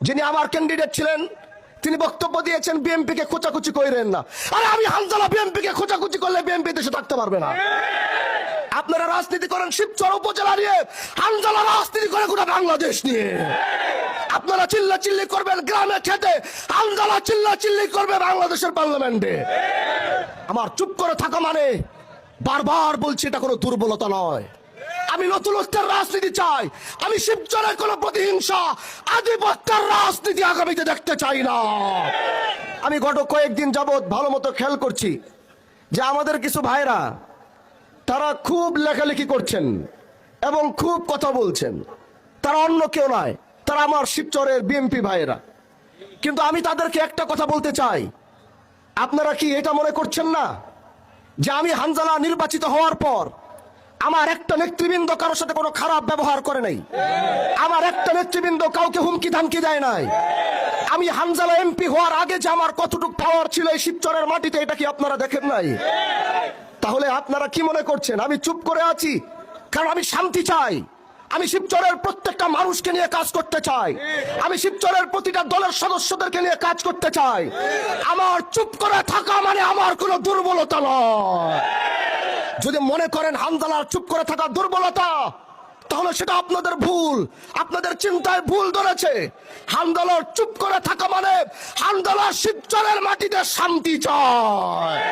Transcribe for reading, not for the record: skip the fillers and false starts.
যিনি আমার ক্যান্ডিডেট ছিলেন তিনি বক্তব্য দিয়েছেন বিএনপি কে খোঁচাখুচি কইরেন না। আরে আমি হানজালা বিএনপি কে খোঁচাখুচি করলে বিএনপি দেশে থাকতে পারবে না। আপনারা রাজনীতি করেন শিবচর উপজেলা নিয়ে, হানজালা রাজনীতি করে গোটা বাংলাদেশ নিয়ে। আপনারা চিল্লা চিল্লি করবেন গ্রামে খেতে, হানজালা চিল্লা চিল্লি করবে বাংলাদেশের পার্লামেন্টে। আমার চুপ করে থাকা মানে বারবার বলছি এটা কোনো দুর্বলতা নয়। আমি নতুনত্বের রাজনীতি চাই। আমি শিবচরের কোনো প্রতিহিংসা আধিপত্যের রাজনীতি আগামীতে দেখতে চাই না। আমি গত কয়েকদিন যাবৎ ভালো মতো খেয়াল করছি যে আমাদের কিছু ভাইরা তারা খুব লেখালেখি করছেন এবং খুব কথা বলছেন। তারা অন্য কেউ নয়, তারা আমার শিবচরের বিএনপি ভাইয়েরা। কিন্তু আমি তাদেরকে একটা কথা বলতে চাই, আপনারা কি এটা মনে করছেন না যে আমি হানজালা নির্বাচিত হওয়ার পর আমার একটা নেতৃবৃন্দ কারোর সাথে কোনো খারাপ ব্যবহার করে নাই? আমার একটা নেতৃবৃন্দ কাউকে হুমকি ধামকি দেয় নাই। আমি হানজালা এমপি হওয়ার আগে যে আমার কতটুকু পাওয়ার ছিল এই শিবচরের মাটিতে, এটা কি আপনারা দেখেন নাই? তাহলে আপনারা কি মনে করছেন আমি চুপ করে আছি কারণ আমি শান্তি চাই? আমি শিবচরের প্রত্যেকটা মানুষকে নিয়ে কাজ করতে চাই। আমি শিবচরের প্রতিটা দলের সদস্যদেরকে নিয়ে কাজ করতে চাই। আমার চুপ করে থাকা মানে আমার কোনো দুর্বলতা নয়। যদি মনে করেন হানজালার চুপ করে থাকা দুর্বলতা, তাহলে সেটা আপনাদের ভুল, আপনাদের চিন্তায় ভুল ধরেছে। হানজালার চুপ করে থাকা মানে হানজালা শিবচরের মাটিতে শান্তি চায়।